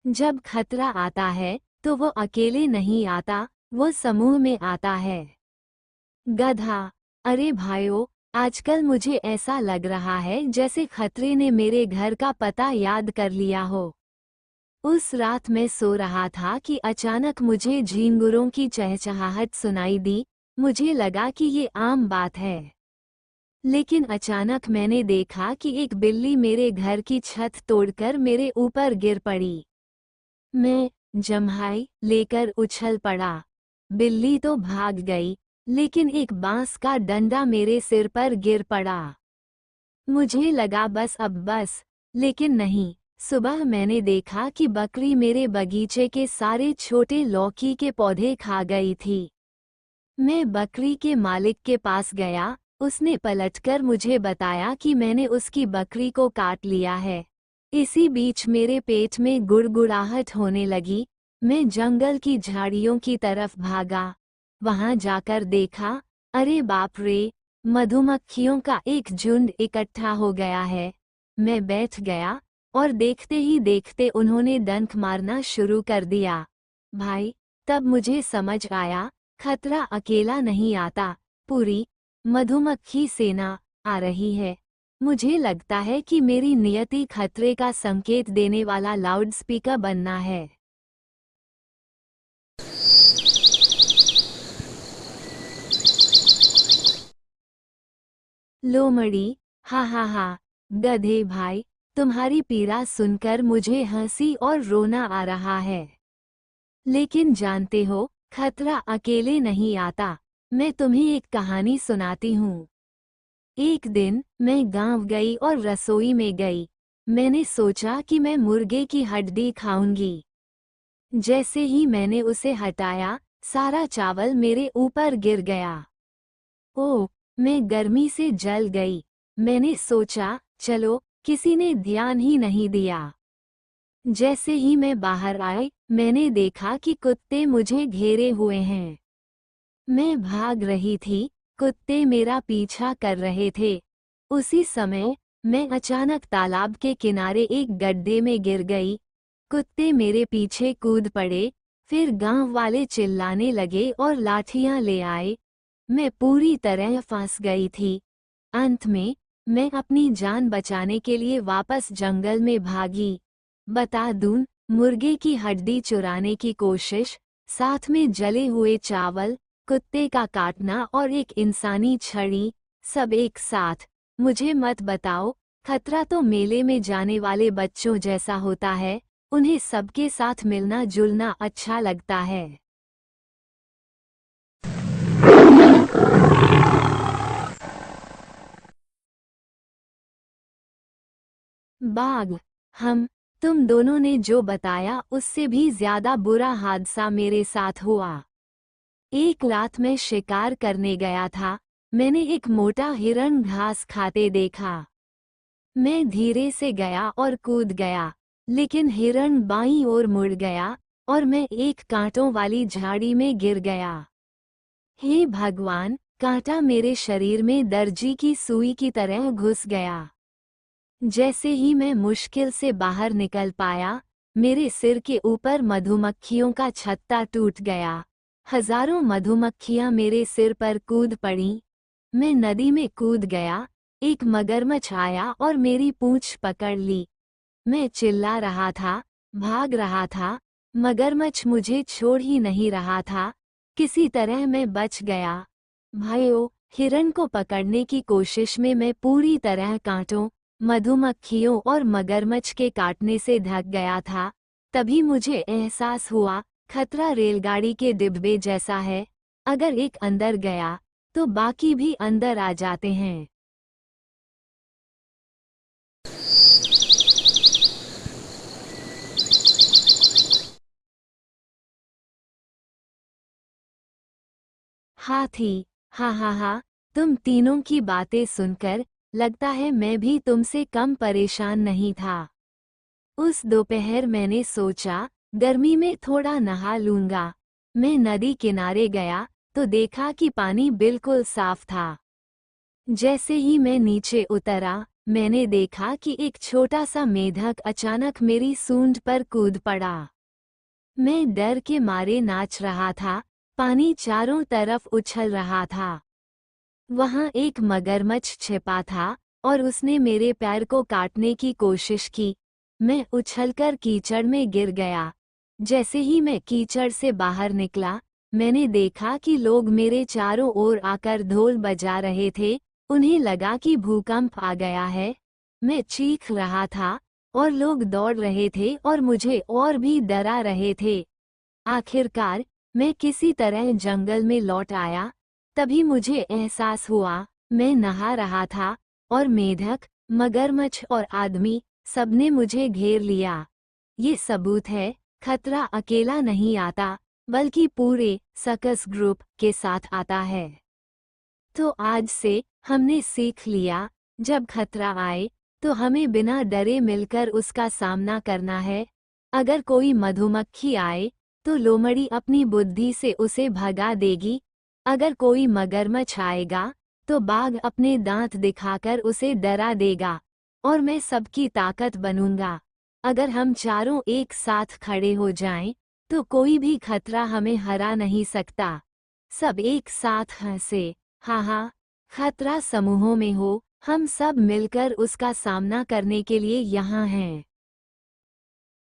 जब खतरा आता है तो वो अकेले नहीं आता, वो समूह में आता है। गधा। अरे भाइयों, आजकल मुझे ऐसा लग रहा है जैसे खतरे ने मेरे घर का पता याद कर लिया हो। उस रात मैं सो रहा था कि अचानक मुझे झींगुरों की चहचहाहट सुनाई दी। मुझे लगा कि ये आम बात है, लेकिन अचानक मैंने देखा कि एक बिल्ली मेरे घर की छत तोड़कर मेरे ऊपर गिर पड़ी। मैं जम्हाई लेकर उछल पड़ा। बिल्ली तो भाग गई, लेकिन एक बांस का डंडा मेरे सिर पर गिर पड़ा। मुझे लगा बस, लेकिन नहीं। सुबह मैंने देखा कि बकरी मेरे बगीचे के सारे छोटे लौकी के पौधे खा गई थी। मैं बकरी के मालिक के पास गया। उसने पलटकर मुझे बताया कि मैंने उसकी बकरी को काट लिया है। इसी बीच मेरे पेट में गुड़गुड़ाहट होने लगी। मैं जंगल की झाड़ियों की तरफ भागा। वहां जाकर देखा, अरे बाप रे, मधुमक्खियों का एक झुंड इकट्ठा हो गया है। मैं बैठ गया और देखते ही देखते उन्होंने डंक मारना शुरू कर दिया। भाई, तब मुझे समझ आया, खतरा अकेला नहीं आता, पूरी मधुमक्खी सेना आ रही है। मुझे लगता है कि मेरी नियति खतरे का संकेत देने वाला लाउडस्पीकर बनना है। लोमड़ी। हा हा हा। गधे भाई, तुम्हारी पीड़ा सुनकर मुझे हंसी और रोना आ रहा है। लेकिन जानते हो, खतरा अकेले नहीं आता। मैं तुम्हें एक कहानी सुनाती हूँ। एक दिन मैं गांव गई और रसोई में गई। मैंने सोचा कि मैं मुर्गे की हड्डी खाऊंगी। जैसे ही मैंने उसे हटाया, सारा चावल मेरे ऊपर गिर गया। ओह, मैं गर्मी से जल गई। मैंने सोचा, चलो, किसी ने ध्यान ही नहीं दिया। जैसे ही मैं बाहर आई, मैंने देखा कि कुत्ते मुझे घेरे हुए हैं। मैं भाग रही थी, कुत्ते मेरा पीछा कर रहे थे। उसी समय मैं अचानक तालाब के किनारे एक गड्ढे में गिर गई। कुत्ते मेरे पीछे कूद पड़े, फिर गांव वाले चिल्लाने लगे और लाठियां ले आए। मैं पूरी तरह फंस गई थी। अंत में मैं अपनी जान बचाने के लिए वापस जंगल में भागी। बता दूं, मुर्गे की हड्डी चुराने की कोशिश, साथ में जले हुए चावल, कुत्ते का काटना और एक इंसानी छड़ी, सब एक साथ। मुझे मत बताओ, खतरा तो मेले में जाने वाले बच्चों जैसा होता है, उन्हें सबके साथ मिलना जुलना अच्छा लगता है। बाघ। हम तुम दोनों ने जो बताया उससे भी ज्यादा बुरा हादसा मेरे साथ हुआ। एक रात मैं शिकार करने गया था। मैंने एक मोटा हिरण घास खाते देखा। मैं धीरे से गया और कूद गया, लेकिन हिरण बाईं ओर मुड़ गया और मैं एक कांटों वाली झाड़ी में गिर गया। हे भगवान, कांटा मेरे शरीर में दर्जी की सुई की तरह घुस गया। जैसे ही मैं मुश्किल से बाहर निकल पाया, मेरे सिर के ऊपर मधुमक्खियों का छत्ता टूट गया। हजारों मधुमक्खियां मेरे सिर पर कूद पड़ीं। मैं नदी में कूद गया। एक मगरमच्छ आया और मेरी पूंछ पकड़ ली। मैं चिल्ला रहा था, भाग रहा था, मगरमच्छ मुझे छोड़ ही नहीं रहा था। किसी तरह मैं बच गया। भाइयों, हिरण को पकड़ने की कोशिश में मैं पूरी तरह कांटों, मधुमक्खियों और मगरमच्छ के काटने से ढक गया था। तभी मुझे एहसास हुआ, खतरा रेलगाड़ी के डिब्बे जैसा है। अगर एक अंदर गया, तो बाकी भी अंदर आ जाते हैं। हाथी। हा हा हा। तुम तीनों की बातें सुनकर लगता है मैं भी तुमसे कम परेशान नहीं था। उस दोपहर मैंने सोचा, गर्मी में थोड़ा नहा लूंगा। मैं नदी किनारे गया, तो देखा कि पानी बिल्कुल साफ था। जैसे ही मैं नीचे उतरा, मैंने देखा कि एक छोटा सा मेढक अचानक मेरी सूंड पर कूद पड़ा। मैं डर के मारे नाच रहा था, पानी चारों तरफ उछल रहा था। वहां एक मगरमच्छ छिपा था और उसने मेरे पैर को काटने की कोशिश की। मैं उछलकर कीचड़ में गिर गया। जैसे ही मैं कीचड़ से बाहर निकला, मैंने देखा कि लोग मेरे चारों ओर आकर ढोल बजा रहे थे। उन्हें लगा कि भूकंप आ गया है। मैं चीख रहा था और लोग दौड़ रहे थे और मुझे और भी डरा रहे थे। आखिरकार मैं किसी तरह जंगल में लौट आया। तभी मुझे एहसास हुआ, मैं नहा रहा था और मेढक, मगरमच्छ और आदमी सबने मुझे घेर लिया। ये सबूत है, खतरा अकेला नहीं आता, बल्कि पूरे सर्कस ग्रुप के साथ आता है। तो आज से हमने सीख लिया, जब खतरा आए तो हमें बिना डरे मिलकर उसका सामना करना है। अगर कोई मधुमक्खी आए तो लोमड़ी अपनी बुद्धि से उसे भगा देगी। अगर कोई मगरमच्छ आएगा तो बाघ अपने दांत दिखाकर उसे डरा देगा। और मैं सबकी ताकत बनूंगा। अगर हम चारों एक साथ खड़े हो जाएं, तो कोई भी खतरा हमें हरा नहीं सकता। सब एक साथ हंसे, हाँ हाँ, खतरा समूहों में हो, हम सब मिलकर उसका सामना करने के लिए यहाँ हैं।